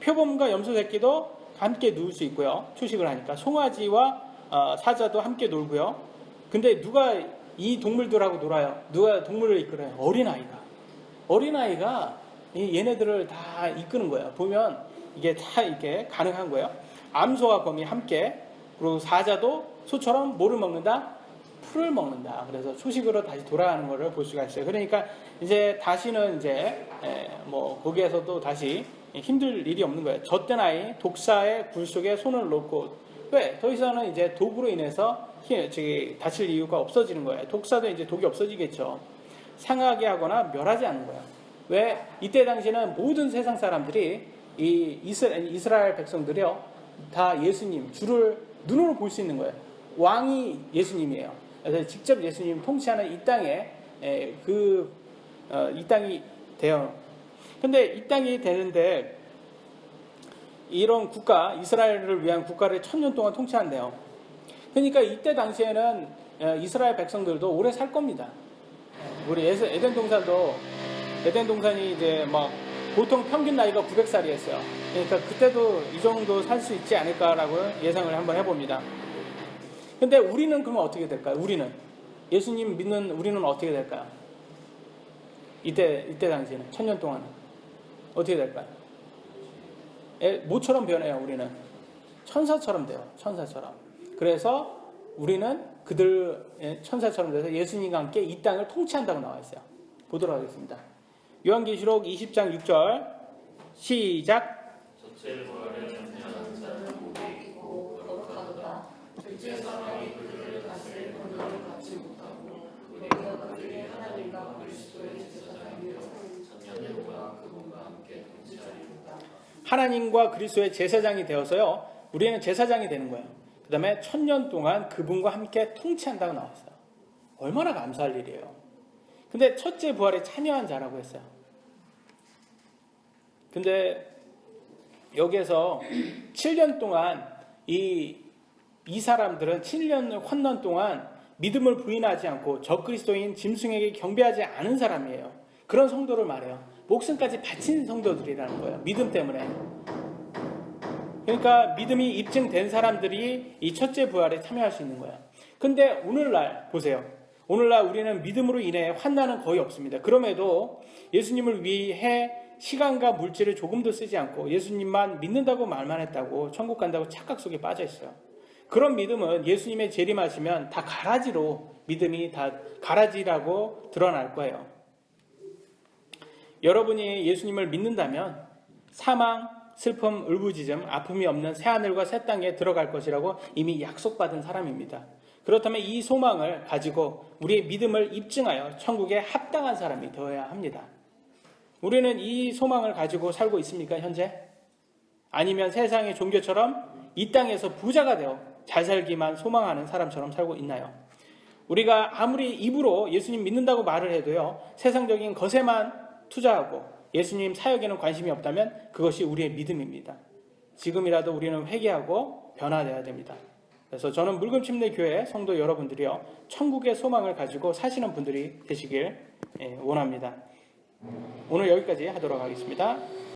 S1: 표범과 염소 새끼도 함께 누울 수 있고요. 초식을 하니까 송아지와 사자도 함께 놀고요. 근데 누가 이 동물들하고 놀아요? 누가 동물을 이끌어요? 어린아이가 얘네들을 다 이끄는 거예요. 보면 이게 다 이렇게 가능한 거예요. 암소와 검이 함께, 그리고 사자도 소처럼 뭐를 먹는다? 풀을 먹는다. 그래서 초식으로 다시 돌아가는 것을 볼 수가 있어요. 그러니까 이제 다시는 이제 뭐 거기에서도 다시 힘들 일이 없는 거예요. 젖된 아이 독사의 굴 속에 손을 놓고, 왜? 더 이상은 이제 독으로 인해서 다칠 이유가 없어지는 거예요. 독사도 이제 독이 없어지겠죠. 상하게 하거나 멸하지 않는 거예요. 왜? 이때 당시는 모든 세상 사람들이 이 이스라엘 백성들이요, 다 예수님 주를 눈으로 볼 수 있는 거예요. 왕이 예수님이에요. 그래서 직접 예수님 통치하는 이 땅에 이 땅이 돼요. 근데 이 땅이 되는데 이런 국가, 이스라엘을 위한 국가를 1000년 동안 통치한대요. 그러니까 이때 당시에는 이스라엘 백성들도 오래 살 겁니다. 우리 에덴 동산이 이제 막 보통 평균 나이가 900살이었어요. 그러니까 그때도 이 정도 살 수 있지 않을까라고 예상을 한번 해봅니다. 근데 우리는 그러면 어떻게 될까요? 예수님 믿는 우리는 어떻게 될까요? 이때 당시에는 1000년 동안은 어떻게 될까요? 모처럼 변해요. 우리는 천사처럼 돼요. 천사처럼. 그래서 우리는 그들 천사처럼 돼서 예수님과 함께 이 땅을 통치한다고 나와 있어요. 보도록 하겠습니다. 요한계시록 20장 6절 시작.
S2: 첫째 부활을 전제하는 자는 복이 있고 거룩하도다. 둘째 사람이 그들을 다스릴 권능을 갖지 못하고 우리가 그들이 하나님과 그리스도의 제사장이며 천년과 그분과 함께 통치하리로다.
S1: 하나님과 그리스도의 제사장이 되어서요, 우리는 제사장이 되는 거예요. 그 다음에 1000년 동안 그분과 함께 통치한다고 나왔어요. 얼마나 감사할 일이에요. 근데 첫째 부활에 참여한 자라고 했어요. 근데 여기에서 7년 동안 이 사람들은 7년 환난 동안 믿음을 부인하지 않고 적그리스도인 짐승에게 경배하지 않은 사람이에요. 그런 성도를 말해요. 목숨까지 바친 성도들이라는 거예요. 믿음 때문에. 그러니까 믿음이 입증된 사람들이 이 첫째 부활에 참여할 수 있는 거예요. 근데 오늘날 보세요. 오늘날 우리는 믿음으로 인해 환난은 거의 없습니다. 그럼에도 예수님을 위해 시간과 물질을 조금도 쓰지 않고 예수님만 믿는다고 말만 했다고 천국 간다고 착각 속에 빠져 있어요. 그런 믿음은 예수님의 재림하시면 다 가라지로, 믿음이 다 가라지라고 드러날 거예요. 여러분이 예수님을 믿는다면 사망, 슬픔, 울부짖음, 아픔이 없는 새하늘과 새 땅에 들어갈 것이라고 이미 약속받은 사람입니다. 그렇다면 이 소망을 가지고 우리의 믿음을 입증하여 천국에 합당한 사람이 되어야 합니다. 우리는 이 소망을 가지고 살고 있습니까, 현재? 아니면 세상의 종교처럼 이 땅에서 부자가 되어 잘 살기만 소망하는 사람처럼 살고 있나요? 우리가 아무리 입으로 예수님 믿는다고 말을 해도요, 세상적인 것에만 투자하고 예수님 사역에는 관심이 없다면 그것이 우리의 믿음입니다. 지금이라도 우리는 회개하고 변화되어야 됩니다. 그래서 저는 물금침례교회 성도 여러분들이요, 천국의 소망을 가지고 사시는 분들이 되시길 원합니다. 오늘 여기까지 하도록 하겠습니다.